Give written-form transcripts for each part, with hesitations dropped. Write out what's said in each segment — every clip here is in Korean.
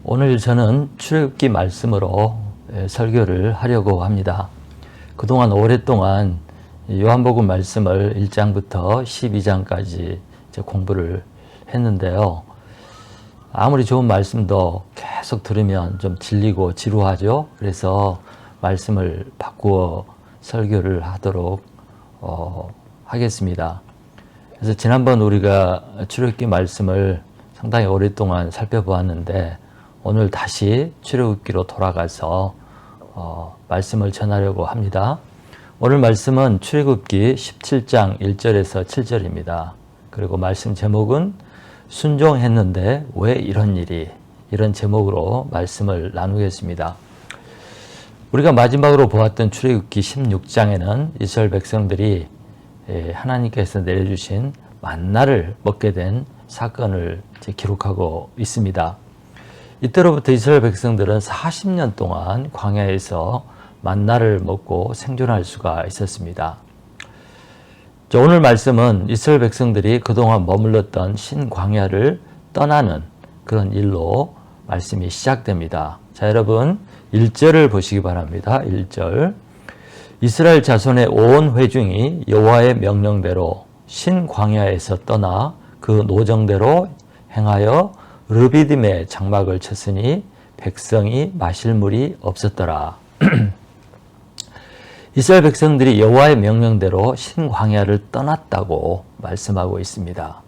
오늘 저는 출애굽기 말씀으로 설교를 하려고 합니다. 그동안 오랫동안 요한복음 말씀을 1장부터 12장까지 공부를 했는데요. 아무리 좋은 말씀도 계속 들으면 좀 질리고 지루하죠. 그래서 말씀을 바꾸어 설교를 하도록 하겠습니다. 그래서 지난번 우리가 출애굽기 말씀을 상당히 오랫동안 살펴보았는데 오늘 다시 출애굽기로 돌아가서 말씀을 전하려고 합니다. 오늘 말씀은 출애굽기 17장 1절에서 7절입니다. 그리고 말씀 제목은 순종했는데 왜 이런 일이, 이런 제목으로 말씀을 나누겠습니다. 우리가 마지막으로 보았던 출애굽기 16장에는 이스라엘 백성들이 하나님께서 내려주신 만나를 먹게 된 사건을 기록하고 있습니다. 이때로부터 이스라엘 백성들은 40년 동안 광야에서 만나를 먹고 생존할 수가 있었습니다. 오늘 말씀은 이스라엘 백성들이 그동안 머물렀던 신광야를 떠나는 그런 일로 말씀이 시작됩니다. 자, 여러분 1절을 보시기 바랍니다. 1절. 이스라엘 자손의 온 회중이 여호와의 명령대로 신광야에서 떠나 그 노정대로 행하여 르비딤에 장막을 쳤으니 백성이 마실 물이 없었더라. 이스라엘 백성들이 여호와의 명령대로 신광야를 떠났다고 말씀하고 있습니다.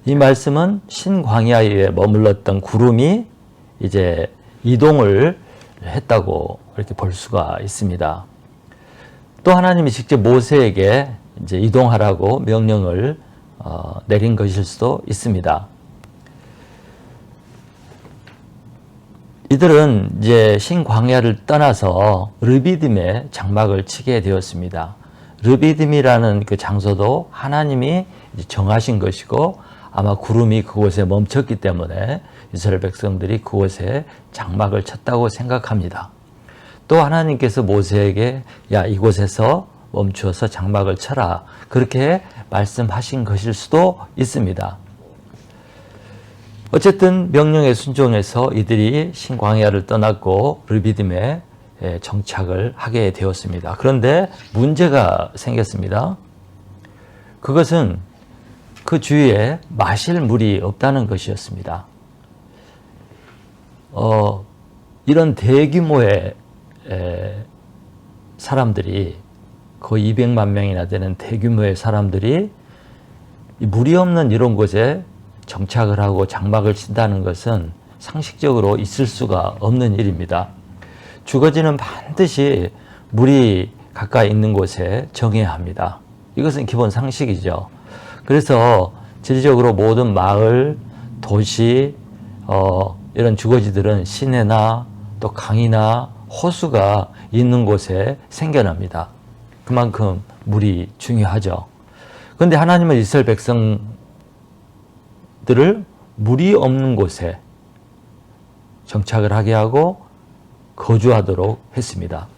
이 말씀은 신광야에 머물렀던 구름이 이제 이동을 했다고 이렇게 볼 수가 있습니다. 또 하나님이 직접 모세에게 이제 이동하라고 명령을 내린 것일 수도 있습니다. 이들은 이제 신광야를 떠나서 르비딤에 장막을 치게 되었습니다. 르비딤이라는 그 장소도 하나님이 정하신 것이고 아마 구름이 그곳에 멈췄기 때문에 이스라엘 백성들이 그곳에 장막을 쳤다고 생각합니다. 또 하나님께서 모세에게 야, 이곳에서 멈추어서 장막을 쳐라, 그렇게 말씀하신 것일 수도 있습니다. 어쨌든 명령에 순종해서 이들이 신광야를 떠났고 르비딤에 정착을 하게 되었습니다. 그런데 문제가 생겼습니다. 그것은 그 주위에 마실 물이 없다는 것이었습니다. 이런 대규모의 사람들이, 거의 200만 명이나 되는 대규모의 사람들이 물이 없는 이런 곳에 정착을 하고 장막을 친다는 것은 상식적으로 있을 수가 없는 일입니다. 주거지는 반드시 물이 가까이 있는 곳에 정해야 합니다. 이것은 기본 상식이죠. 그래서 질적으로 모든 마을, 도시, 이런 주거지들은 시내나 또 강이나 호수가 있는 곳에 생겨납니다. 그만큼 물이 중요하죠. 그런데 하나님은 이스라엘 백성들을 물이 없는 곳에 정착을 하게 하고 거주하도록 했습니다.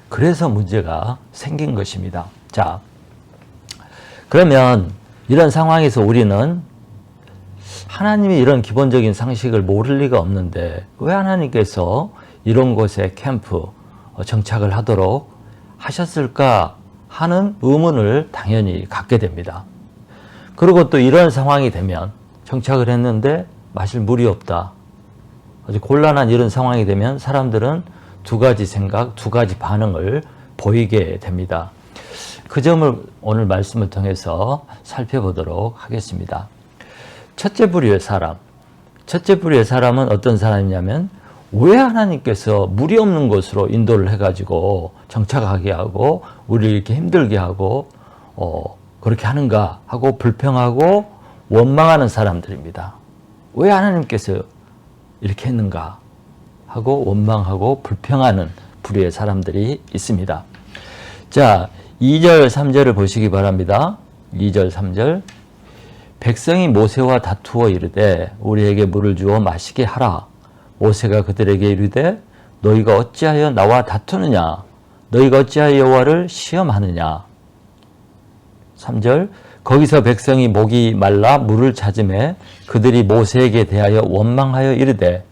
그래서 문제가 생긴 것입니다. 자, 그러면 이런 상황에서 우리는 하나님이 이런 기본적인 상식을 모를 리가 없는데 왜 하나님께서 이런 곳에 캠프, 정착을 하도록 하셨을까 하는 의문을 당연히 갖게 됩니다. 그리고 또 이런 상황이 되면 정착을 했는데 마실 물이 없다, 아주 곤란한 이런 상황이 되면 사람들은 두 가지 생각, 두 가지 반응을 보이게 됩니다. 그 점을 오늘 말씀을 통해서 살펴보도록 하겠습니다. 첫째 부류의 사람은 어떤 사람이냐면 왜 하나님께서 물이 없는 곳으로 인도를 해가지고 정착하게 하고 우리를 이렇게 힘들게 하고 그렇게 하는가 하고 불평하고 원망하는 사람들입니다. 왜 하나님께서 이렇게 했는가 하고 원망하고 불평하는 부류의 사람들이 있습니다. 자, 2절 3절을 보시기 바랍니다. 2절 3절. 백성이 모세와 다투어 이르되 우리에게 물을 주어 마시게 하라. 모세가 그들에게 이르되 너희가 어찌하여 나와 다투느냐? 너희가 어찌하여 여호와를 시험하느냐? 3절. 거기서 백성이 목이 말라 물을 찾으매 그들이 모세에게 대하여 원망하여 이르되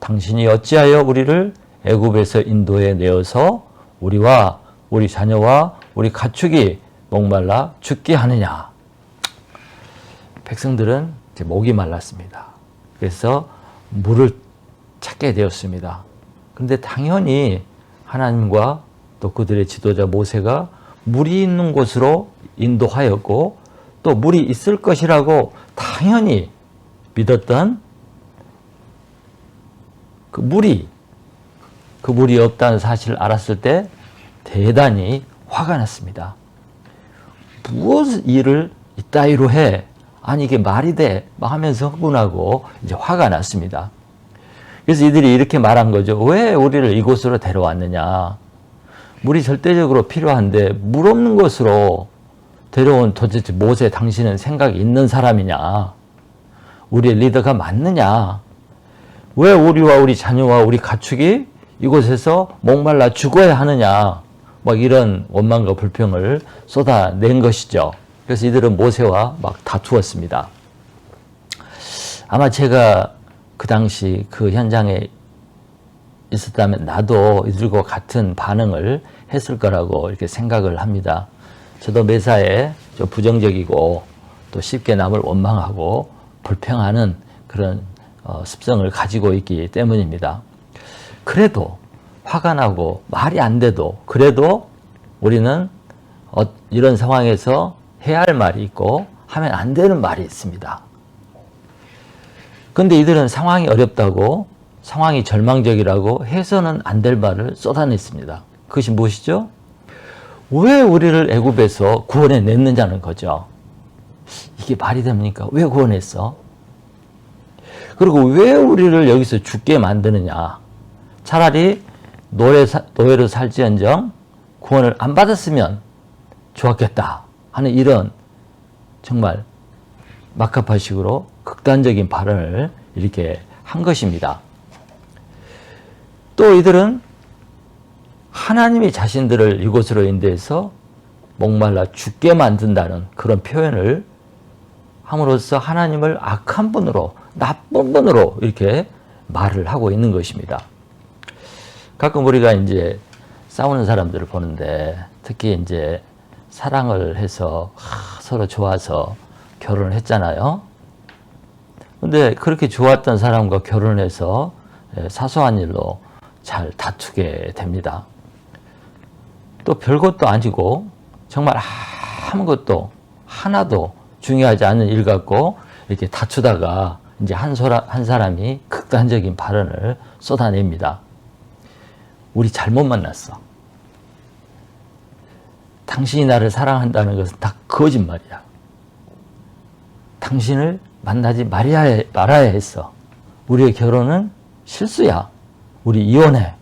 당신이 어찌하여 우리를 애굽에서 인도해 내어서 우리와 우리 자녀와 우리 가축이 목말라 죽게 하느냐. 백성들은 이제 목이 말랐습니다. 그래서 물을 찾게 되었습니다. 그런데 당연히 하나님과 또 그들의 지도자 모세가 물이 있는 곳으로 인도하였고 또 물이 있을 것이라고 당연히 믿었던 그 물이 없다는 사실을 알았을 때 대단히 화가 났습니다. 무엇 일을 이따위로 해? 아니 이게 말이 돼? 막 하면서 흥분하고 이제 화가 났습니다. 그래서 이들이 이렇게 말한 거죠. 왜 우리를 이곳으로 데려왔느냐? 물이 절대적으로 필요한데 물 없는 곳으로 데려온 도대체 모세 당신은 생각이 있는 사람이냐? 우리의 리더가 맞느냐? 왜 우리와 우리 자녀와 우리 가축이 이곳에서 목말라 죽어야 하느냐? 막 이런 원망과 불평을 쏟아낸 것이죠. 그래서 이들은 모세와 막 다투었습니다. 아마 제가 그 당시 그 현장에 있었다면 나도 이들과 같은 반응을 했을 거라고 이렇게 생각을 합니다. 저도 매사에 좀 부정적이고 또 쉽게 남을 원망하고 불평하는 그런 습성을 가지고 있기 때문입니다. 그래도 화가 나고 말이 안 돼도 그래도 우리는 이런 상황에서 해야 할 말이 있고 하면 안 되는 말이 있습니다. 그런데 이들은 상황이 어렵다고 상황이 절망적이라고 해서는 안 될 말을 쏟아냈습니다. 그것이 무엇이죠? 왜 우리를 애굽에서 구원해 냈느냐는 거죠. 이게 말이 됩니까? 왜 구원했어? 그리고 왜 우리를 여기서 죽게 만드느냐? 차라리 노예로 살지언정 구원을 안 받았으면 좋았겠다 하는 이런 정말 막가파식으로 극단적인 발언을 이렇게 한 것입니다. 또 이들은 하나님이 자신들을 이곳으로 인도해서 목말라 죽게 만든다는 그런 표현을 함으로써 하나님을 악한 분으로, 나쁜 분으로 이렇게 말을 하고 있는 것입니다. 가끔 우리가 이제 싸우는 사람들을 보는데 특히 이제 사랑을 해서 서로 좋아서 결혼을 했잖아요. 근데 그렇게 좋았던 사람과 결혼해서 사소한 일로 잘 다투게 됩니다. 또 별것도 아니고 정말 아무것도 하나도 중요하지 않은 일 갖고 이렇게 다투다가 이제 한 사람이 극단적인 발언을 쏟아냅니다. 우리 잘못 만났어. 당신이 나를 사랑한다는 것은 다 거짓말이야. 당신을 만나지 말아야 했어. 우리의 결혼은 실수야. 우리 이혼해.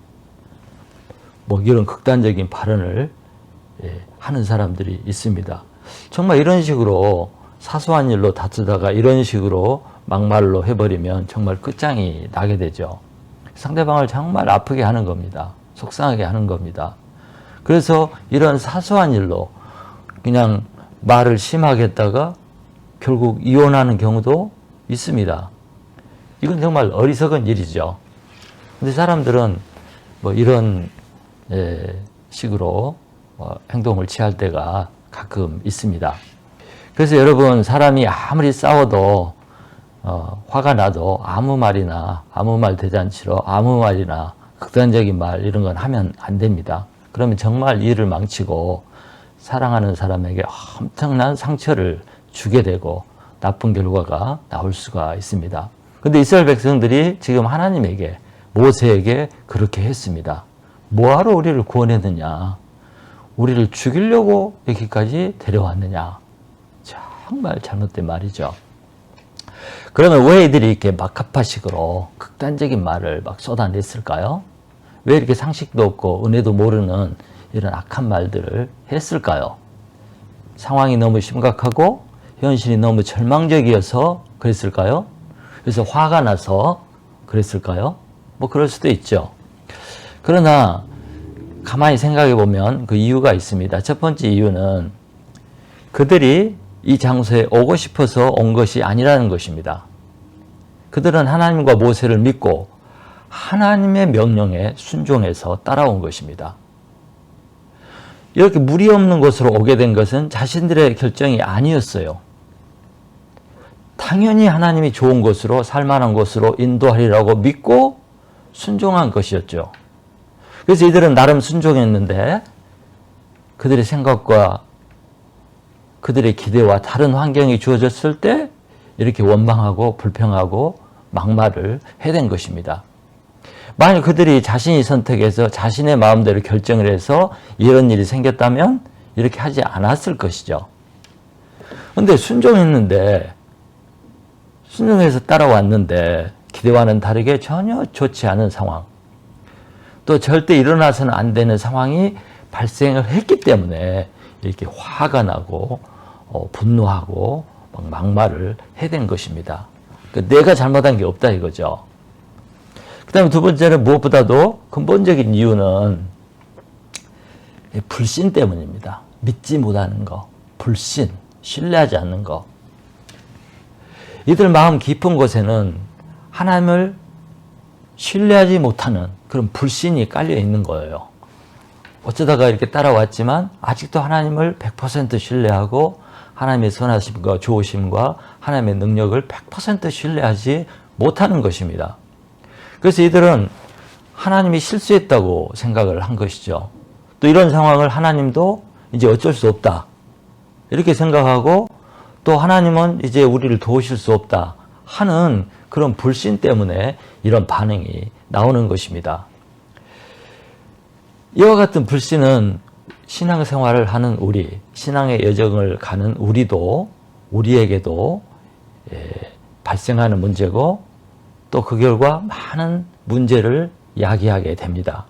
뭐 이런 극단적인 발언을 하는 사람들이 있습니다. 정말 이런 식으로 사소한 일로 다투다가 이런 식으로 막말로 해버리면 정말 끝장이 나게 되죠. 상대방을 정말 아프게 하는 겁니다. 속상하게 하는 겁니다. 그래서 이런 사소한 일로 그냥 말을 심하게 했다가 결국 이혼하는 경우도 있습니다. 이건 정말 어리석은 일이죠. 근데 사람들은 뭐 이런 식으로 행동을 취할 때가 가끔 있습니다. 그래서 여러분, 사람이 아무리 싸워도 화가 나도 아무 말 대잔치로 아무 말이나 극단적인 말 이런 건 하면 안 됩니다. 그러면 정말 일을 망치고 사랑하는 사람에게 엄청난 상처를 주게 되고 나쁜 결과가 나올 수가 있습니다. 그런데 이스라엘 백성들이 지금 하나님에게 모세에게 그렇게 했습니다. 뭐하러 우리를 구원했느냐? 우리를 죽이려고 여기까지 데려왔느냐? 정말 잘못된 말이죠. 그러면 왜 이들이 이렇게 막가파식으로 극단적인 말을 막 쏟아냈을까요? 왜 이렇게 상식도 없고 은혜도 모르는 이런 악한 말들을 했을까요? 상황이 너무 심각하고 현실이 너무 절망적이어서 그랬을까요? 그래서 화가 나서 그랬을까요? 뭐 그럴 수도 있죠. 그러나 가만히 생각해 보면 그 이유가 있습니다. 첫 번째 이유는 그들이 이 장소에 오고 싶어서 온 것이 아니라는 것입니다. 그들은 하나님과 모세를 믿고 하나님의 명령에 순종해서 따라온 것입니다. 이렇게 무리 없는 곳으로 오게 된 것은 자신들의 결정이 아니었어요. 당연히 하나님이 좋은 곳으로, 살만한 곳으로 인도하리라고 믿고 순종한 것이었죠. 그래서 이들은 나름 순종했는데 그들의 생각과 그들의 기대와 다른 환경이 주어졌을 때 이렇게 원망하고 불평하고 막말을 해댄 것입니다. 만약 그들이 자신이 선택해서 자신의 마음대로 결정을 해서 이런 일이 생겼다면 이렇게 하지 않았을 것이죠. 그런데 순종해서 따라왔는데 기대와는 다르게 전혀 좋지 않은 상황, 또 절대 일어나서는 안 되는 상황이 발생을 했기 때문에 이렇게 화가 나고 분노하고 막말을 해댄 것입니다. 내가 잘못한 게 없다 이거죠. 그 다음에 두 번째는 무엇보다도 근본적인 이유는 불신 때문입니다. 믿지 못하는 거, 불신, 신뢰하지 않는 거. 이들 마음 깊은 곳에는 하나님을 신뢰하지 못하는 그런 불신이 깔려 있는 거예요. 어쩌다가 이렇게 따라왔지만 아직도 하나님을 100% 신뢰하고 하나님의 선하심과 좋으심과 하나님의 능력을 100% 신뢰하지 못하는 것입니다. 그래서 이들은 하나님이 실수했다고 생각을 한 것이죠. 또 이런 상황을 하나님도 이제 어쩔 수 없다 이렇게 생각하고 또 하나님은 이제 우리를 도우실 수 없다 하는 그런 불신 때문에 이런 반응이 나오는 것입니다. 이와 같은 불신은 신앙생활을 하는 우리, 신앙의 여정을 가는 우리에게도 발생하는 문제고 또 그 결과 많은 문제를 야기하게 됩니다.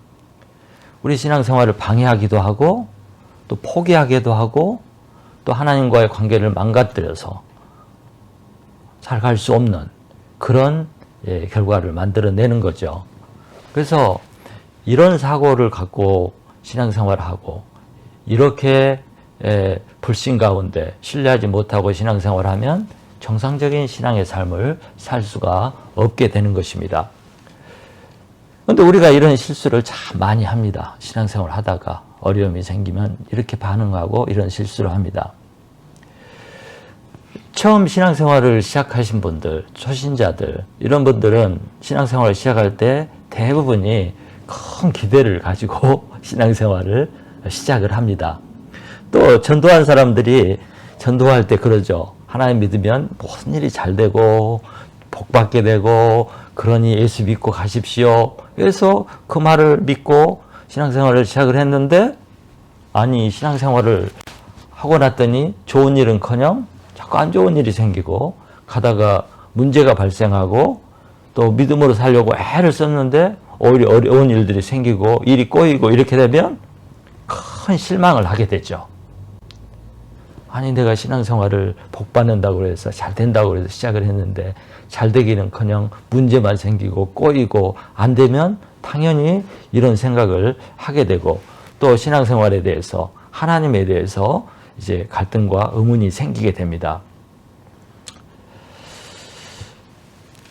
우리 신앙생활을 방해하기도 하고 또 포기하기도 하고 또 하나님과의 관계를 망가뜨려서 살아갈 수 없는 그런 결과를 만들어내는 거죠. 그래서 이런 사고를 갖고 신앙생활을 하고 이렇게 불신 가운데 신뢰하지 못하고 신앙생활을 하면 정상적인 신앙의 삶을 살 수가 없게 되는 것입니다. 그런데 우리가 이런 실수를 참 많이 합니다. 신앙생활을 하다가 어려움이 생기면 이렇게 반응하고 이런 실수를 합니다. 처음 신앙생활을 시작하신 분들, 초신자들, 이런 분들은 신앙생활을 시작할 때 대부분이 큰 기대를 가지고 신앙생활을 시작을 합니다. 또 전도한 사람들이 전도할 때 그러죠. 하나님 믿으면 무슨 일이 잘 되고 복받게 되고 그러니 예수 믿고 가십시오. 그래서 그 말을 믿고 신앙생활을 시작을 했는데 아니 신앙생활을 하고 났더니 좋은 일은커녕 자꾸 안 좋은 일이 생기고 가다가 문제가 발생하고 또 믿음으로 살려고 애를 썼는데 오히려 어려운 일들이 생기고 일이 꼬이고 이렇게 되면 큰 실망을 하게 되죠. 아니 내가 신앙생활을 복받는다고 해서 잘 된다고 해서 시작을 했는데 잘 되기는커녕 문제만 생기고 꼬이고 안 되면 당연히 이런 생각을 하게 되고 또 신앙생활에 대해서 하나님에 대해서 이제 갈등과 의문이 생기게 됩니다.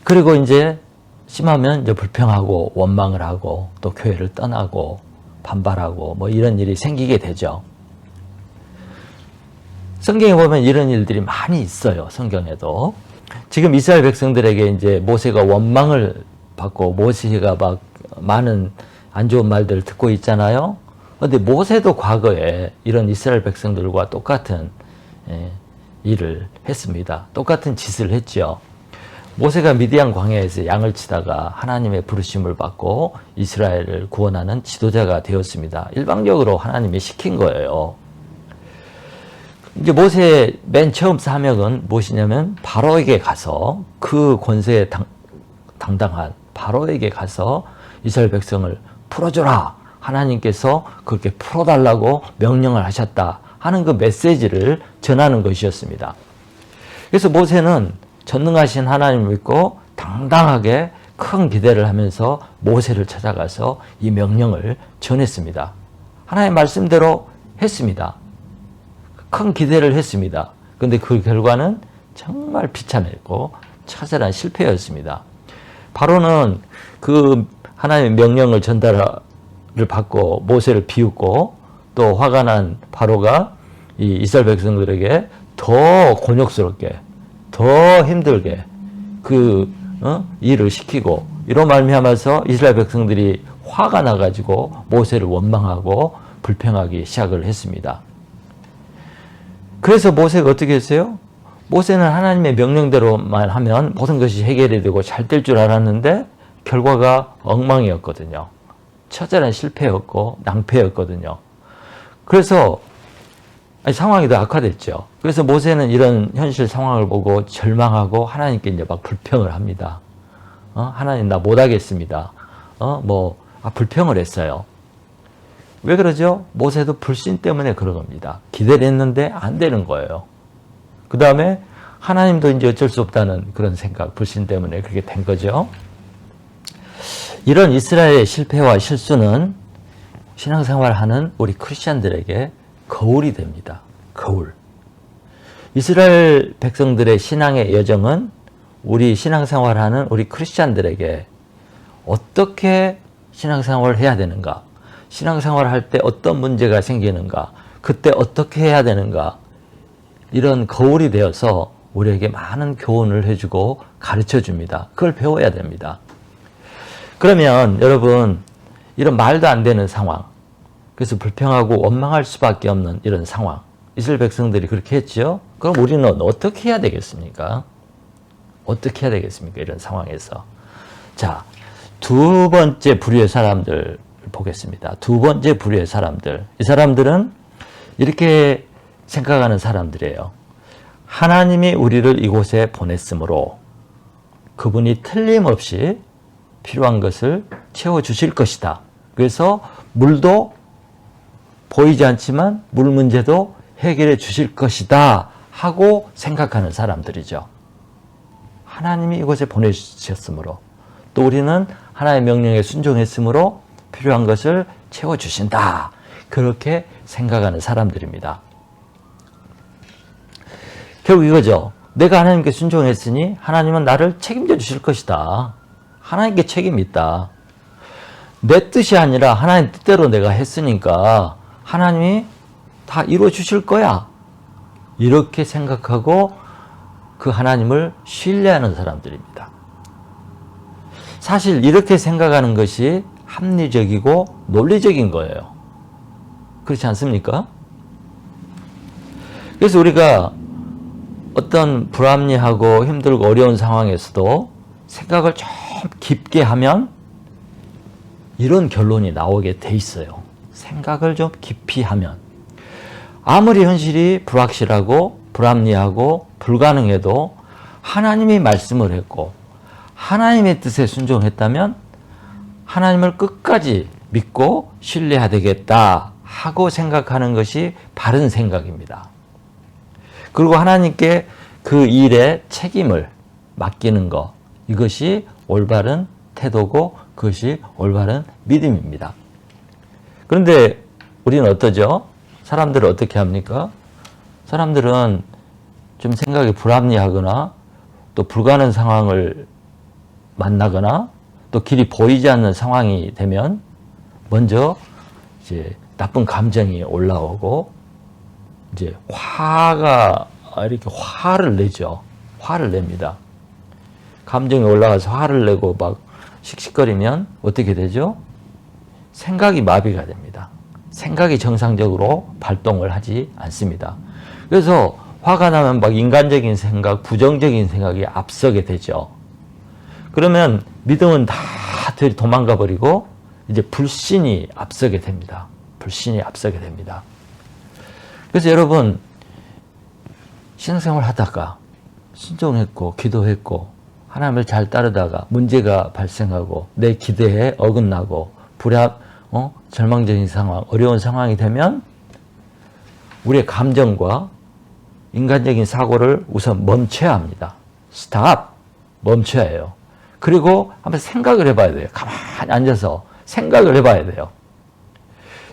그리고 이제 심하면 이제 불평하고 원망을 하고 또 교회를 떠나고 반발하고 뭐 이런 일이 생기게 되죠. 성경에 보면 이런 일들이 많이 있어요. 성경에도. 지금 이스라엘 백성들에게 이제 모세가 원망을 받고 모세가 막 많은 안 좋은 말들을 듣고 있잖아요. 그런데 모세도 과거에 이런 이스라엘 백성들과 똑같은 일을 했습니다. 똑같은 짓을 했죠. 모세가 미디안 광야에서 양을 치다가 하나님의 부르심을 받고 이스라엘을 구원하는 지도자가 되었습니다. 일방적으로 하나님이 시킨 거예요. 이제 모세의 맨 처음 사명은 무엇이냐면 바로에게 가서 그 권세에 당당한 바로에게 가서 이스라엘 백성을 풀어줘라. 하나님께서 그렇게 풀어달라고 명령을 하셨다 하는 그 메시지를 전하는 것이었습니다. 그래서 모세는 전능하신 하나님을 믿고 당당하게 큰 기대를 하면서 모세를 찾아가서 이 명령을 전했습니다. 하나님의 말씀대로 했습니다. 큰 기대를 했습니다. 그런데 그 결과는 정말 비참했고 처절한 실패였습니다. 바로는 그 하나님의 명령을 전달을 받고 모세를 비웃고 또 화가 난 바로가 이 이스라엘 백성들에게 더 곤욕스럽게 더 힘들게 그 일을 시키고 이로 말미암아서 이스라엘 백성들이 화가 나가지고 모세를 원망하고 불평하기 시작을 했습니다. 그래서 모세가 어떻게 했어요? 모세는 하나님의 명령대로만 하면 모든 것이 해결이 되고 잘 될 줄 알았는데 결과가 엉망이었거든요. 처절한 실패였고 낭패였거든요. 그래서 상황이 더 악화됐죠. 그래서 모세는 이런 현실 상황을 보고 절망하고 하나님께 이제 막 불평을 합니다. 하나님 나 못하겠습니다. 불평을 했어요. 왜 그러죠? 모세도 불신 때문에 그런 겁니다. 기대를 했는데 안 되는 거예요. 그 다음에 하나님도 이제 어쩔 수 없다는 그런 생각, 불신 때문에 그렇게 된 거죠. 이런 이스라엘의 실패와 실수는 신앙생활하는 우리 크리스찬들에게 거울이 됩니다. 거울. 이스라엘 백성들의 신앙의 여정은 우리 신앙생활하는 우리 크리스찬들에게 어떻게 신앙생활을 해야 되는가, 신앙생활을 할 때 어떤 문제가 생기는가, 그때 어떻게 해야 되는가, 이런 거울이 되어서 우리에게 많은 교훈을 해주고 가르쳐 줍니다. 그걸 배워야 됩니다. 그러면 여러분, 이런 말도 안 되는 상황, 그래서 불평하고 원망할 수밖에 없는 이런 상황, 이스라엘 백성들이 그렇게 했죠. 그럼 우리는 어떻게 해야 되겠습니까? 어떻게 해야 되겠습니까? 이런 상황에서. 자, 두 번째 부류의 사람들 보겠습니다. 두 번째 부류의 사람들. 이 사람들은 이렇게 생각하는 사람들이에요. 하나님이 우리를 이곳에 보냈으므로 그분이 틀림없이 필요한 것을 채워주실 것이다. 그래서 물도 보이지 않지만 물 문제도 해결해 주실 것이다 하고 생각하는 사람들이죠. 하나님이 이곳에 보내주셨으므로 또 우리는 하나님의 명령에 순종했으므로 필요한 것을 채워주신다. 그렇게 생각하는 사람들입니다. 결국 이거죠. 내가 하나님께 순종했으니 하나님은 나를 책임져 주실 것이다. 하나님께 책임이 있다. 내 뜻이 아니라 하나님 뜻대로 내가 했으니까 하나님이 다 이루어 주실 거야. 이렇게 생각하고 그 하나님을 신뢰하는 사람들입니다. 사실 이렇게 생각하는 것이 합리적이고 논리적인 거예요. 그렇지 않습니까? 그래서 우리가 어떤 불합리하고 힘들고 어려운 상황에서도 생각을 좀 깊게 하면 이런 결론이 나오게 돼 있어요. 생각을 좀 깊이 하면. 아무리 현실이 불확실하고 불합리하고 불가능해도 하나님이 말씀을 했고 하나님의 뜻에 순종했다면 하나님을 끝까지 믿고 신뢰해야 되겠다 하고 생각하는 것이 바른 생각입니다. 그리고 하나님께 그 일의 책임을 맡기는 것, 이것이 올바른 태도고 그것이 올바른 믿음입니다. 그런데 우리는 어떠죠? 사람들은 어떻게 합니까? 사람들은 좀 생각이 불합리하거나 또 불가능한 상황을 만나거나 또 길이 보이지 않는 상황이 되면 먼저 이제 나쁜 감정이 올라오고 이제 이렇게 화를 내죠. 화를 냅니다. 감정이 올라가서 화를 내고 막 씩씩거리면 어떻게 되죠? 생각이 마비가 됩니다. 생각이 정상적으로 발동을 하지 않습니다. 그래서 화가 나면 막 인간적인 생각, 부정적인 생각이 앞서게 되죠. 그러면 믿음은 다 도망가 버리고 이제 불신이 앞서게 됩니다. 불신이 앞서게 됩니다. 그래서 여러분, 신앙생활 하다가 순종했고 기도했고 하나님을 잘 따르다가 문제가 발생하고 내 기대에 어긋나고 절망적인 상황, 어려운 상황이 되면 우리의 감정과 인간적인 사고를 우선 멈춰야 합니다. 스탑! 멈춰야 해요. 그리고 한번 생각을 해봐야 돼요. 가만히 앉아서 생각을 해봐야 돼요.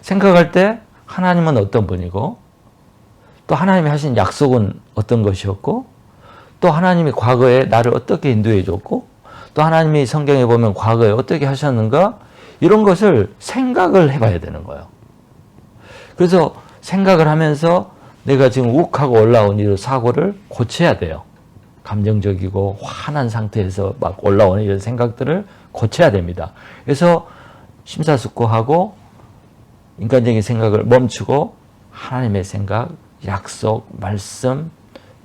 생각할 때 하나님은 어떤 분이고 또 하나님이 하신 약속은 어떤 것이었고 또 하나님이 과거에 나를 어떻게 인도해 줬고 또 하나님이 성경에 보면 과거에 어떻게 하셨는가? 이런 것을 생각을 해봐야 되는 거예요. 그래서 생각을 하면서 내가 지금 욱하고 올라온 이 사고를 고쳐야 돼요. 감정적이고 화난 상태에서 막 올라오는 이런 생각들을 고쳐야 됩니다. 그래서 심사숙고하고 인간적인 생각을 멈추고 하나님의 생각, 약속, 말씀,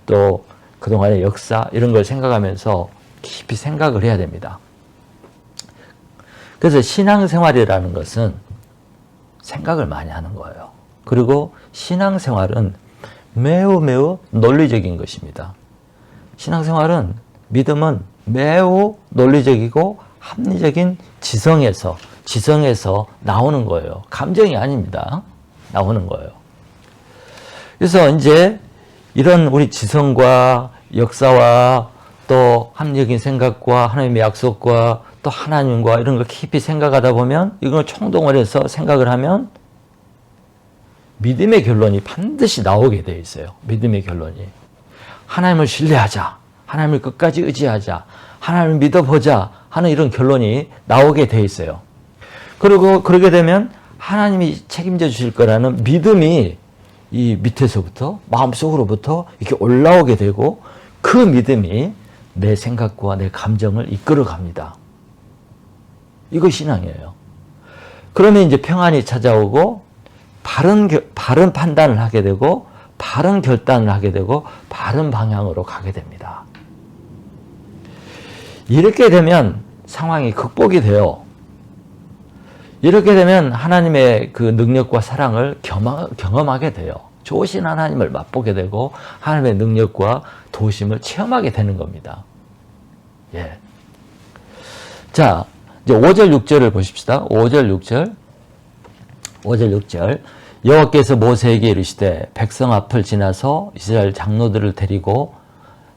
또 그동안의 역사 이런 걸 생각하면서 깊이 생각을 해야 됩니다. 그래서 신앙생활이라는 것은 생각을 많이 하는 거예요. 그리고 신앙생활은 매우 논리적인 것입니다. 신앙생활은, 믿음은 매우 논리적이고 합리적인 지성에서 나오는 거예요. 감정이 아닙니다. 나오는 거예요. 그래서 이제 이런 우리 지성과 역사와 또 합리적인 생각과 하나님의 약속과 또 하나님과 이런 걸 깊이 생각하다 보면, 이걸 총동을 해서 생각을 하면 믿음의 결론이 반드시 나오게 되어 있어요. 믿음의 결론이. 하나님을 신뢰하자. 하나님을 끝까지 의지하자. 하나님을 믿어보자 하는 이런 결론이 나오게 되어 있어요. 그리고 그러게 되면 하나님이 책임져 주실 거라는 믿음이 이 밑에서부터, 마음속으로부터 이렇게 올라오게 되고, 그 믿음이 내 생각과 내 감정을 이끌어 갑니다. 이거 신앙이에요. 그러면 이제 평안이 찾아오고, 바른 판단을 하게 되고, 바른 결단을 하게 되고, 바른 방향으로 가게 됩니다. 이렇게 되면 상황이 극복이 돼요. 이렇게 되면 하나님의 그 능력과 사랑을 경험하게 돼요. 좋으신 하나님을 맛보게 되고 하나님의 능력과 도우심을 체험하게 되는 겁니다. 예. 자, 이제 5절 6절을 보십시다. 5절 6절. 여호와께서 모세에게 이르시되 백성 앞을 지나서 이스라엘 장로들을 데리고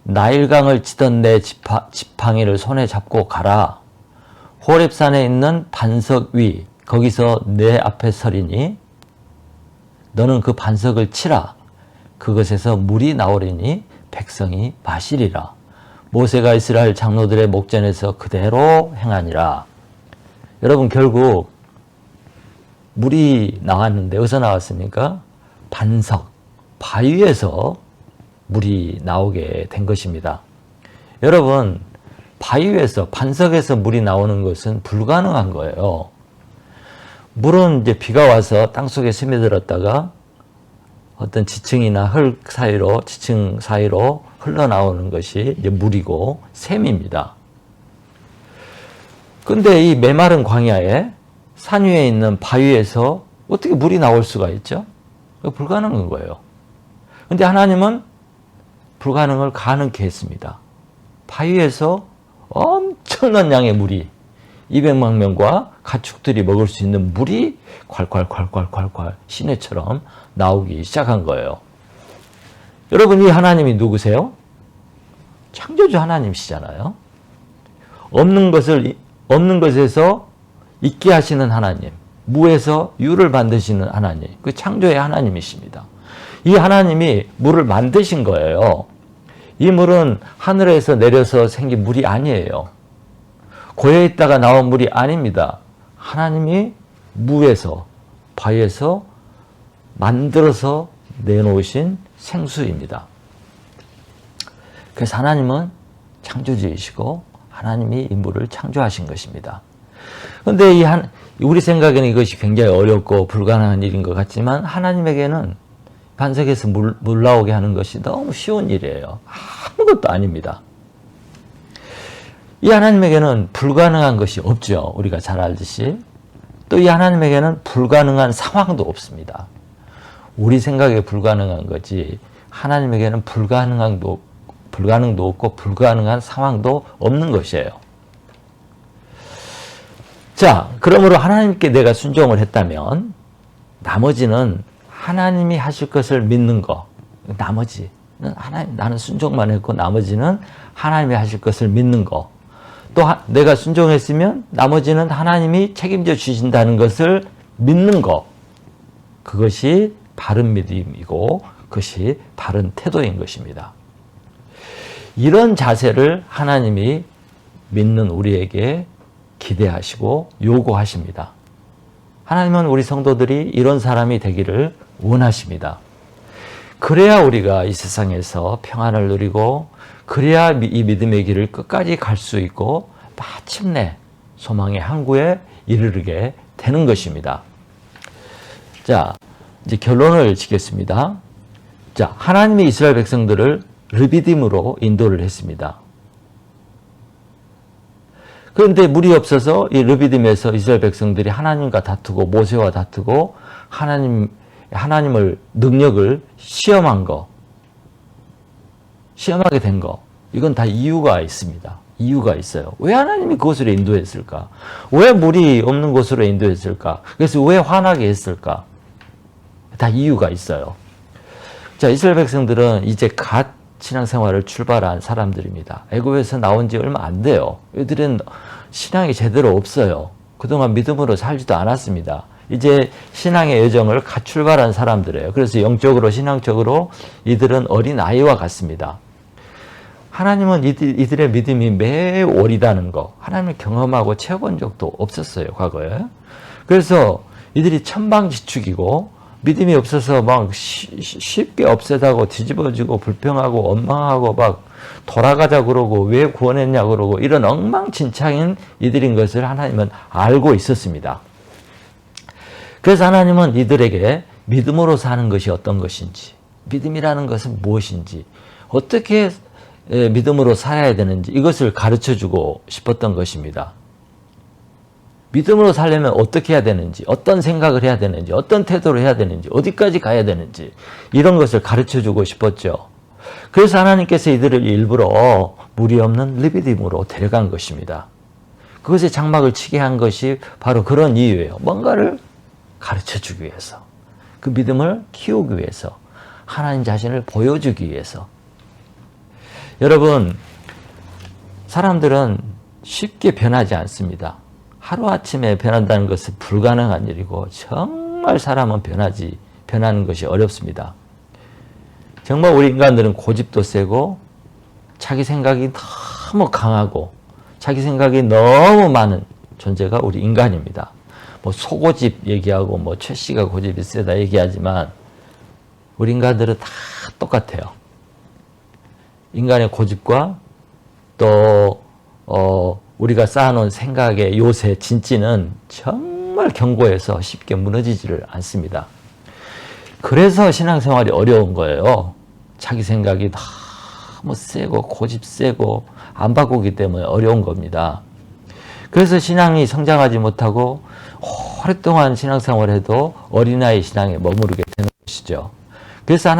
나일강을 치던 내 지팡이를 손에 잡고 가라. 호렙산에 있는 반석 위 거기서 내 앞에 서리니 너는 그 반석을 치라. 그것에서 물이 나오리니 백성이 마시리라. 모세가 이스라엘 장로들의 목전에서 그대로 행하니라. 여러분, 결국 물이 나왔는데 어디서 나왔습니까? 반석, 바위에서 물이 나오게 된 것입니다. 여러분, 바위에서, 반석에서 물이 나오는 것은 불가능한 거예요. 물은 이제 비가 와서 땅속에 스며들었다가 어떤 지층이나 지층 사이로 흘러나오는 것이 이제 물이고 샘입니다. 근데 이 메마른 광야에 산 위에 있는 바위에서 어떻게 물이 나올 수가 있죠? 불가능한 거예요. 근데 하나님은 불가능을 가능케 했습니다. 바위에서 엄청난 양의 물이, 200만 명과 가축들이 먹을 수 있는 물이 콸콸 시내처럼 나오기 시작한 거예요. 여러분, 이 하나님이 누구세요? 창조주 하나님이시잖아요. 없는 것에서 있게 하시는 하나님, 무에서 유를 만드시는 하나님, 그 창조의 하나님이십니다. 이 하나님이 물을 만드신 거예요. 이 물은 하늘에서 내려서 생긴 물이 아니에요. 고여 있다가 나온 물이 아닙니다. 하나님이 무에서, 바위에서 만들어서 내놓으신 생수입니다. 그래서 하나님은 창조주이시고 하나님이 이 물을 창조하신 것입니다. 그런데 우리 생각에는 이것이 굉장히 어렵고 불가능한 일인 것 같지만 하나님에게는 반석에서 물 나오게 하는 것이 너무 쉬운 일이에요. 아무것도 아닙니다. 이 하나님에게는 불가능한 것이 없죠. 우리가 잘 알듯이. 또 이 하나님에게는 불가능한 상황도 없습니다. 우리 생각에 불가능한 거지 하나님에게는 불가능도 없고 불가능한 상황도 없는 것이에요. 자, 그러므로 하나님께 내가 순종을 했다면 나머지는 하나님이 하실 것을 믿는 거, 나머지는 나는 순종만 했고 나머지는 하나님이 하실 것을 믿는 거, 또 내가 순종했으면 나머지는 하나님이 책임져 주신다는 것을 믿는 거, 그것이 바른 믿음이고 그것이 바른 태도인 것입니다. 이런 자세를 하나님이 믿는 우리에게 기대하시고 요구하십니다. 하나님은 우리 성도들이 이런 사람이 되기를 원하십니다. 그래야 우리가 이 세상에서 평안을 누리고 그래야 이 믿음의 길을 끝까지 갈 수 있고 마침내 소망의 항구에 이르게 되는 것입니다. 자, 이제 결론을 짓겠습니다. 자, 하나님이 이스라엘 백성들을 르비딤으로 인도를 했습니다. 그런데 물이 없어서 이 르비딤에서 이스라엘 백성들이 하나님과 다투고 모세와 다투고 하나님을 능력을 시험하게 된 거, 이건 다 이유가 있습니다. 이유가 있어요. 왜 하나님이 그곳으로 인도했을까? 왜 물이 없는 곳으로 인도했을까? 그래서 왜 화나게 했을까? 다 이유가 있어요. 자, 이스라엘 백성들은 이제 갓 신앙생활을 출발한 사람들입니다. 애굽에서 나온 지 얼마 안 돼요. 이들은 신앙이 제대로 없어요. 그동안 믿음으로 살지도 않았습니다. 이제 신앙의 여정을 갓 출발한 사람들이에요. 그래서 영적으로 신앙적으로 이들은 어린 아이와 같습니다. 하나님은 이들의 믿음이 매우 어리다는 거, 하나님을 경험하고 채워본 적도 없었어요, 과거에. 그래서 이들이 천방지축이고 믿음이 없어서 막 쉽게 없애다고 뒤집어지고 불평하고 원망하고 막 돌아가자 그러고 왜 구원했냐 그러고 이런 엉망진창인 이들인 것을 하나님은 알고 있었습니다. 그래서 하나님은 이들에게 믿음으로 사는 것이 어떤 것인지, 믿음이라는 것은 무엇인지, 어떻게 믿음으로 살아야 되는지 이것을 가르쳐주고 싶었던 것입니다. 믿음으로 살려면 어떻게 해야 되는지, 어떤 생각을 해야 되는지, 어떤 태도를 해야 되는지, 어디까지 가야 되는지 이런 것을 가르쳐주고 싶었죠. 그래서 하나님께서 이들을 일부러 물이 없는 르비딤으로 데려간 것입니다. 그것에 장막을 치게 한 것이 바로 그런 이유예요. 뭔가를 가르쳐주기 위해서, 그 믿음을 키우기 위해서, 하나님 자신을 보여주기 위해서. 여러분, 사람들은 쉽게 변하지 않습니다. 하루아침에 변한다는 것은 불가능한 일이고 정말 사람은 변하는 것이 어렵습니다. 정말 우리 인간들은 고집도 세고 자기 생각이 너무 강하고 자기 생각이 너무 많은 존재가 우리 인간입니다. 뭐 소고집 얘기하고 뭐 최 씨가 고집이 세다 얘기하지만 우리 인간들은 다 똑같아요. 인간의 고집과 또 우리가 쌓아놓은 생각의 요새 진찌는 정말 견고해서 쉽게 무너지지를 않습니다. 그래서 신앙생활이 어려운 거예요. 자기 생각이 너무 세고 고집 세고 안 바꾸기 때문에 어려운 겁니다. 그래서 신앙이 성장하지 못하고 오랫동안 신앙생활을 해도 어린아이 신앙에 머무르게 되는 것이죠. 그래서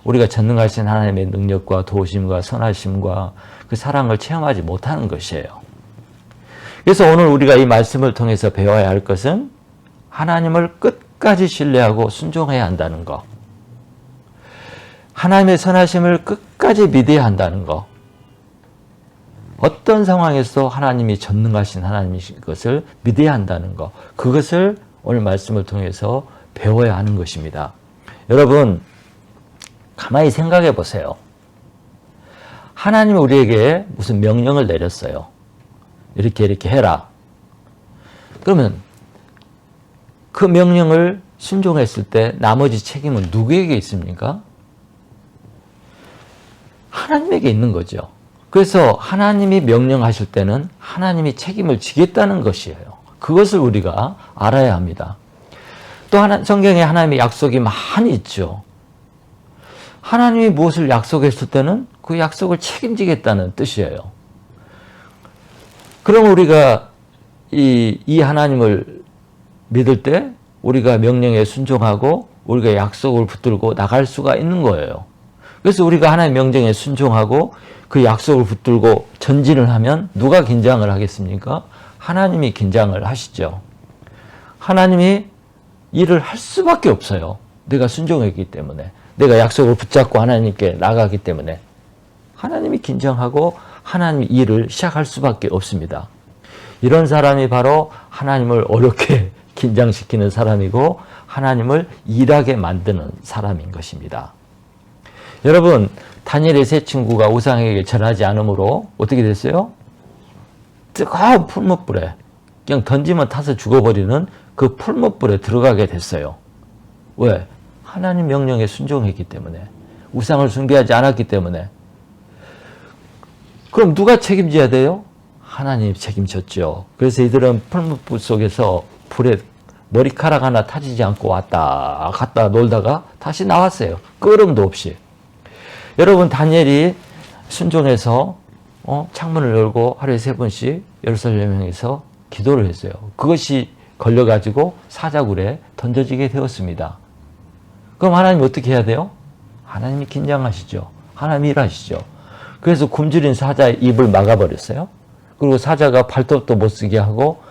우리가 전능하신 하나님의 능력과 도우심과 선하심과 그 사랑을 체험하지 못하는 것이에요. 그래서 오늘 우리가 이 말씀을 통해서 배워야 할 것은 하나님을 끝까지 신뢰하고 순종해야 한다는 것. 하나님의 선하심을 끝까지 믿어야 한다는 것. 어떤 상황에서 하나님이 전능하신 하나님이신 것을 믿어야 한다는 것. 그것을 오늘 말씀을 통해서 배워야 하는 것입니다. 여러분, 가만히 생각해 보세요. 하나님이 우리에게 무슨 명령을 내렸어요. 이렇게 해라. 그러면 그 명령을 순종했을 때 나머지 책임은 누구에게 있습니까? 하나님에게 있는 거죠. 그래서 하나님이 명령하실 때는 하나님이 책임을 지겠다는 것이에요. 그것을 우리가 알아야 합니다. 또 성경에 하나님의 약속이 많이 있죠. 하나님이 무엇을 약속했을 때는 그 약속을 책임지겠다는 뜻이에요. 그럼 우리가 이 하나님을 믿을 때 우리가 명령에 순종하고 우리가 약속을 붙들고 나갈 수가 있는 거예요. 그래서 우리가 하나님의 명령에 순종하고 그 약속을 붙들고 전진을 하면 누가 긴장을 하겠습니까? 하나님이 긴장을 하시죠. 하나님이 일을 할 수밖에 없어요. 내가 순종했기 때문에. 내가 약속을 붙잡고 하나님께 나가기 때문에. 하나님이 긴장하고 하나님이 일을 시작할 수밖에 없습니다. 이런 사람이 바로 하나님을 어렵게 긴장시키는 사람이고 하나님을 일하게 만드는 사람인 것입니다. 여러분, 다니엘의 세 친구가 우상에게 절하지 않으므로 어떻게 됐어요? 뜨거운 풀무불에 그냥 던지면 타서 죽어버리는 그 풀무불에 들어가게 됐어요. 왜? 하나님 명령에 순종했기 때문에. 우상을 숭배하지 않았기 때문에. 그럼 누가 책임져야 돼요? 하나님이 책임졌죠. 그래서 이들은 풀무불 속에서 불에 머리카락 하나 타지지 않고 왔다 갔다 놀다가 다시 나왔어요. 끄름도 없이. 여러분, 다니엘이 순종해서 창문을 열고 하루에 3번씩 예루살렘에서 기도를 했어요. 그것이 걸려가지고 사자굴에 던져지게 되었습니다. 그럼 하나님 어떻게 해야 돼요? 하나님이 긴장하시죠. 하나님이 일하시죠. 그래서 굶주린 사자의 입을 막아버렸어요. 그리고 사자가 발톱도 못 쓰게 하고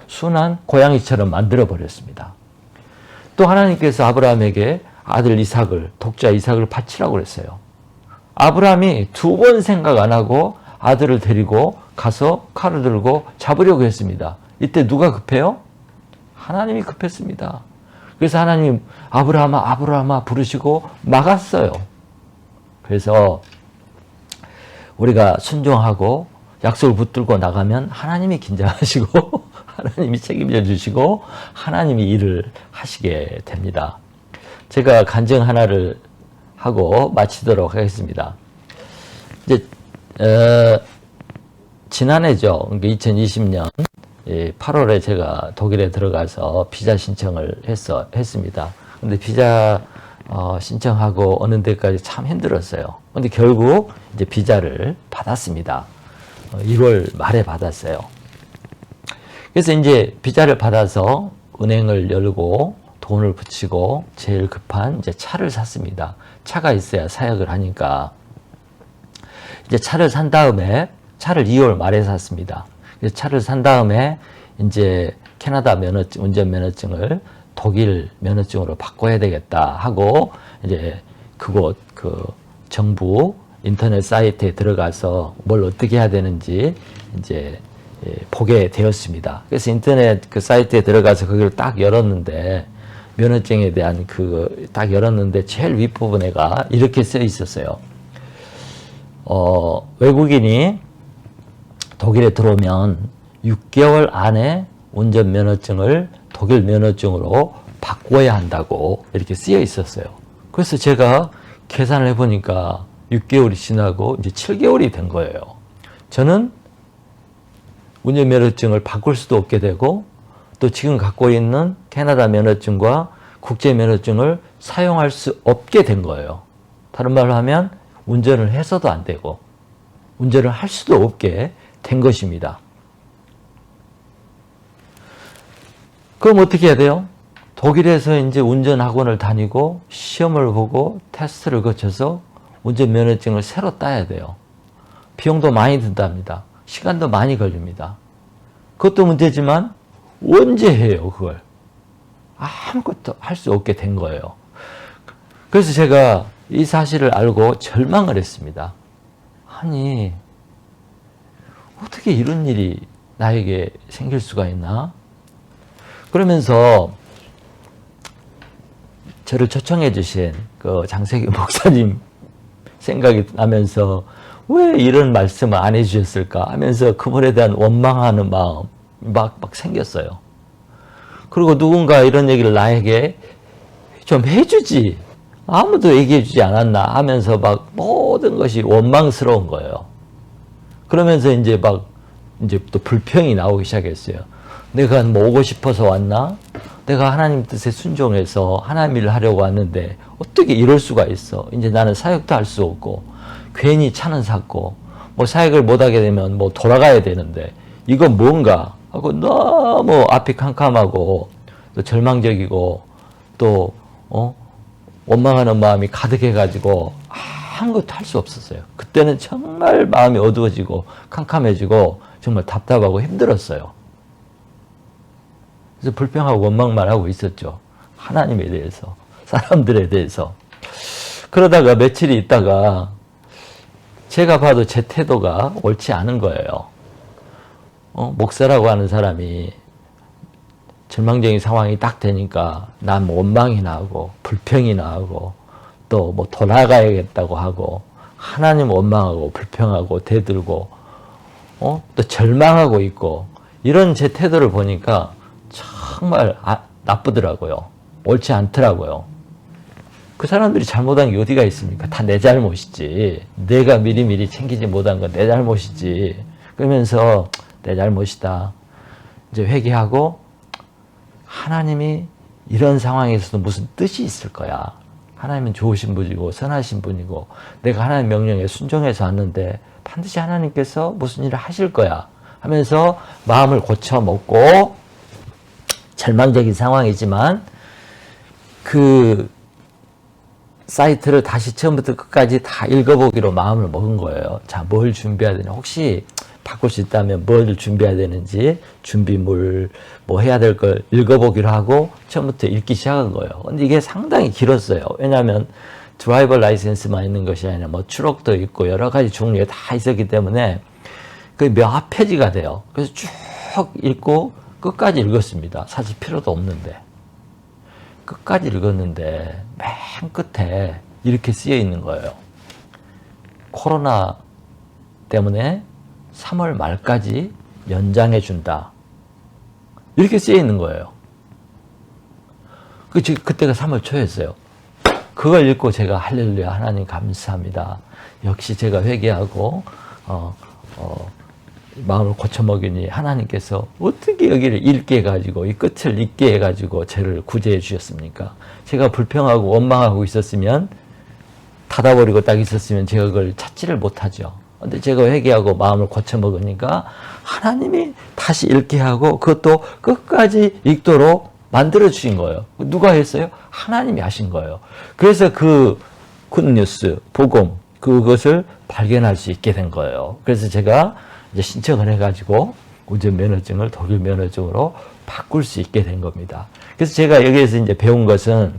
순한 고양이처럼 만들어버렸습니다. 또 하나님께서 아브라함에게 아들 이삭을, 독자 이삭을 바치라고 그랬어요. 아브라함이 2번 생각 안 하고 아들을 데리고 가서 칼을 들고 잡으려고 했습니다. 이때 누가 급해요? 하나님이 급했습니다. 그래서 하나님 아브라함아 아브라함아 부르시고 막았어요. 그래서 우리가 순종하고 약속을 붙들고 나가면 하나님이 긴장하시고 하나님이 책임져 주시고 하나님이 일을 하시게 됩니다. 제가 간증 하나를 하고 마치도록 하겠습니다. 이제 지난해죠. 2020년 8월에 제가 독일에 들어가서 비자 신청을 했습니다. 근데 비자 신청하고 어느 데까지 참 힘들었어요. 근데 결국 이제 비자를 받았습니다. 1월 말에 받았어요. 그래서 이제 비자를 받아서 은행을 열고 돈을 붙이고 제일 급한 이제 차를 샀습니다. 차가 있어야 사역을 하니까. 이제 차를 산 다음에 차를 2월 말에 샀습니다. 그래서 차를 산 다음에 이제 캐나다 면허증, 운전면허증을 독일 면허증으로 바꿔야 되겠다 하고 이제 그곳 그 정부 인터넷 사이트에 들어가서 뭘 어떻게 해야 되는지 이제 보게 되었습니다. 그래서 인터넷 그 사이트에 들어가서 그걸 딱 열었는데 면허증에 대한 그 딱 열었는데 제일 윗부분에가 이렇게 써 있었어요. 외국인이 독일에 들어오면 6개월 안에 운전면허증을 독일 면허증으로 바꿔야 한다고 이렇게 쓰여 있었어요. 그래서 제가 계산을 해보니까 6개월이 지나고 이제 7개월이 된 거예요. 저는 운전면허증을 바꿀 수도 없게 되고 또 지금 갖고 있는 캐나다 면허증과 국제 면허증을 사용할 수 없게 된 거예요. 다른 말로 하면 운전을 해서도 안 되고 운전을 할 수도 없게 된 것입니다. 그럼 어떻게 해야 돼요? 독일에서 이제 운전학원을 다니고 시험을 보고 테스트를 거쳐서 운전면허증을 새로 따야 돼요. 비용도 많이 든답니다. 시간도 많이 걸립니다. 그것도 문제지만 언제 해요, 그걸? 아무것도 할 수 없게 된 거예요. 그래서 제가 이 사실을 알고 절망을 했습니다. 아니, 어떻게 이런 일이 나에게 생길 수가 있나? 그러면서 저를 초청해 주신 그 장세기 목사님 생각이 나면서 왜 이런 말씀을 안 해주셨을까 하면서 그분에 대한 원망하는 마음 막 생겼어요. 그리고 누군가 이런 얘기를 나에게 좀 해주지. 아무도 얘기해주지 않았나 하면서 막 모든 것이 원망스러운 거예요. 그러면서 이제 또 불평이 나오기 시작했어요. 내가 뭐 오고 싶어서 왔나? 내가 하나님 뜻에 순종해서 하나님 일을 하려고 왔는데 어떻게 이럴 수가 있어? 이제 나는 사역도 할 수 없고 괜히 차는 샀고 뭐 사역을 못하게 되면 뭐 돌아가야 되는데 이건 뭔가 하고 너무 앞이 캄캄하고 또 절망적이고 또 원망하는 마음이 가득해가지고 아무것도 할 수 없었어요. 그때는 정말 마음이 어두워지고 캄캄해지고 정말 답답하고 힘들었어요. 그래서 불평하고 원망만 하고 있었죠. 하나님에 대해서, 사람들에 대해서. 그러다가 며칠이 있다가 제가 봐도 제 태도가 옳지 않은 거예요. 목사라고 하는 사람이 절망적인 상황이 딱 되니까 난 원망이 나고 불평이 나고 또 뭐 돌아가야겠다고 하고 하나님 원망하고 불평하고 대들고 또 절망하고 있고 이런 제 태도를 보니까 정말 나쁘더라고요. 옳지 않더라고요. 그 사람들이 잘못한 게 어디가 있습니까? 다 내 잘못이지. 내가 미리미리 챙기지 못한 건 내 잘못이지. 그러면서 내 잘못이다. 이제 회개하고 하나님이 이런 상황에서도 무슨 뜻이 있을 거야. 하나님은 좋으신 분이고 선하신 분이고 내가 하나님 명령에 순종해서 왔는데 반드시 하나님께서 무슨 일을 하실 거야 하면서 마음을 고쳐먹고 절망적인 상황이지만 그 사이트를 다시 처음부터 끝까지 다 읽어보기로 마음을 먹은 거예요. 자, 뭘 준비해야 되냐. 혹시 바꿀 수 있다면 뭘 준비해야 되는지 준비물 뭐 해야 될 걸 읽어보기로 하고 처음부터 읽기 시작한 거예요. 근데 이게 상당히 길었어요. 왜냐하면 드라이버 라이센스만 있는 것이 아니라 뭐 추록도 있고 여러 가지 종류가 다 있었기 때문에 그 몇 페이지가 돼요. 그래서 쭉 읽고 끝까지 읽었습니다. 사실 필요도 없는데. 끝까지 읽었는데 맨 끝에 이렇게 쓰여 있는 거예요. 코로나 때문에 3월 말까지 연장해 준다. 이렇게 쓰여 있는 거예요. 그때가 3월 초였어요. 그걸 읽고 제가 할렐루야 하나님 감사합니다. 역시 제가 회개하고 마음을 고쳐먹이니 하나님께서 어떻게 여기를 읽게 해가지고 이 끝을 읽게 해가지고 저를 구제해 주셨습니까? 제가 불평하고 원망하고 있었으면 닫아버리고 딱 있었으면 제가 그걸 찾지를 못하죠. 근데 제가 회개하고 마음을 고쳐먹으니까 하나님이 다시 읽게 하고 그것도 끝까지 읽도록 만들어 주신 거예요. 누가 했어요? 하나님이 하신 거예요. 그래서 그 굿뉴스, 복음 그것을 발견할 수 있게 된 거예요. 그래서 제가 이제 신청을 해가지고 운전면허증을 독일 면허증으로 바꿀 수 있게 된 겁니다. 그래서 제가 여기에서 이제 배운 것은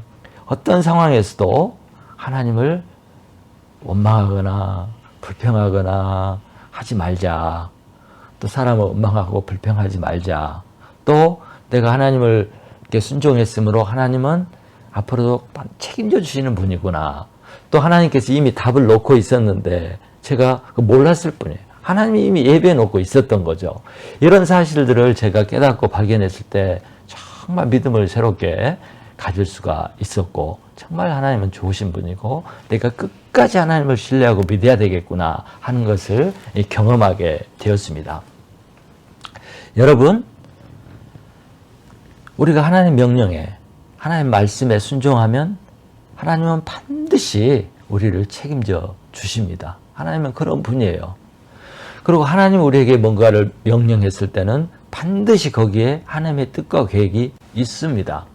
어떤 상황에서도 하나님을 원망하거나 불평하거나 하지 말자. 또 사람을 원망하고 불평하지 말자. 또 내가 하나님을 이렇게 순종했으므로 하나님은 앞으로도 책임져 주시는 분이구나. 또 하나님께서 이미 답을 놓고 있었는데 제가 몰랐을 뿐이에요. 하나님이 이미 예배해 놓고 있었던 거죠. 이런 사실들을 제가 깨닫고 발견했을 때 정말 믿음을 새롭게 가질 수가 있었고 정말 하나님은 좋으신 분이고 내가 끝까지 하나님을 신뢰하고 믿어야 되겠구나 하는 것을 경험하게 되었습니다. 여러분, 우리가 하나님 명령에 하나님 말씀에 순종하면 하나님은 반드시 우리를 책임져 주십니다. 하나님은 그런 분이에요. 그리고 하나님 우리에게 뭔가를 명령했을 때는 반드시 거기에 하나님의 뜻과 계획이 있습니다.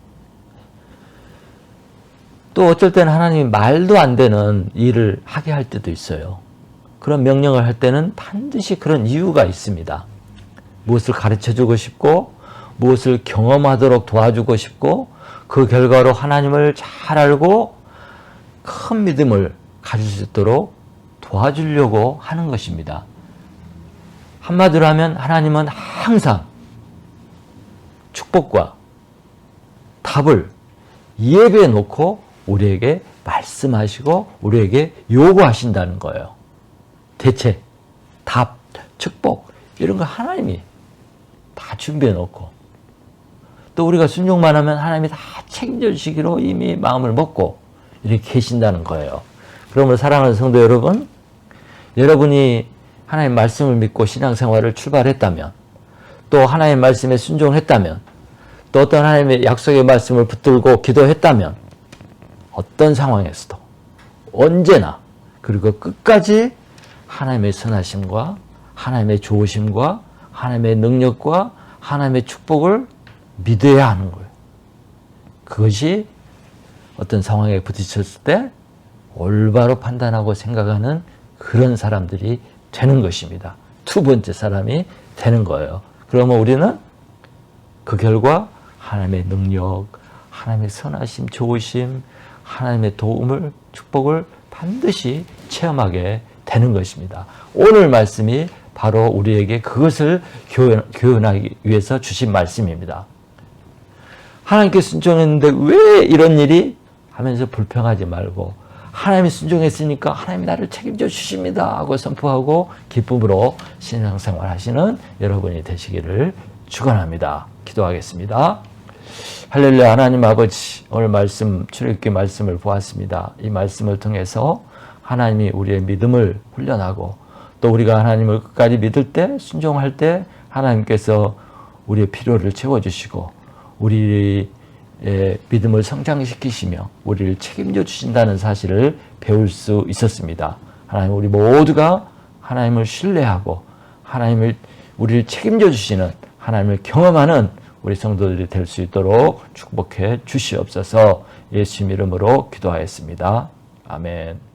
또 어쩔 때는 하나님이 말도 안 되는 일을 하게 할 때도 있어요. 그런 명령을 할 때는 반드시 그런 이유가 있습니다. 무엇을 가르쳐주고 싶고 무엇을 경험하도록 도와주고 싶고 그 결과로 하나님을 잘 알고 큰 믿음을 가질 수 있도록 도와주려고 하는 것입니다. 한마디로 하면 하나님은 항상 축복과 답을 예배해 놓고 우리에게 말씀하시고 우리에게 요구하신다는 거예요. 대책, 답, 축복 이런 거 하나님이 다 준비해 놓고 또 우리가 순종만 하면 하나님이 다 책임져 주시기로 이미 마음을 먹고 이렇게 계신다는 거예요. 그러므로 사랑하는 성도 여러분, 여러분이 하나님 말씀을 믿고 신앙생활을 출발했다면 또 하나님 말씀에 순종했다면 또 어떤 하나님의 약속의 말씀을 붙들고 기도했다면 어떤 상황에서도 언제나 그리고 끝까지 하나님의 선하심과 하나님의 좋으심과 하나님의 능력과 하나님의 축복을 믿어야 하는 거예요. 그것이 어떤 상황에 부딪혔을 때 올바로 판단하고 생각하는 그런 사람들이 되는 것입니다. 두 번째 사람이 되는 거예요. 그러면 우리는 그 결과 하나님의 능력, 하나님의 선하심, 좋으심, 하나님의 도움을, 축복을 반드시 체험하게 되는 것입니다. 오늘 말씀이 바로 우리에게 그것을 교훈하기 위해서 주신 말씀입니다. 하나님께 순종했는데 왜 이런 일이 하면서 불평하지 말고 하나님이 순종했으니까 하나님이 나를 책임져 주십니다 하고 선포하고 기쁨으로 신앙생활 하시는 여러분이 되시기를 축원합니다. 기도하겠습니다. 할렐루야. 하나님 아버지, 오늘 말씀, 출애굽기 말씀을 보았습니다. 이 말씀을 통해서 하나님이 우리의 믿음을 훈련하고 또 우리가 하나님을 끝까지 믿을 때, 순종할 때 하나님께서 우리의 필요를 채워주시고 우리의 믿음을 성장시키시며 우리를 책임져 주신다는 사실을 배울 수 있었습니다. 하나님, 우리 모두가 하나님을 신뢰하고 하나님을 우리를 책임져 주시는 하나님을 경험하는 우리 성도들이 될 수 있도록 축복해 주시옵소서. 예수님 이름으로 기도하였습니다. 아멘.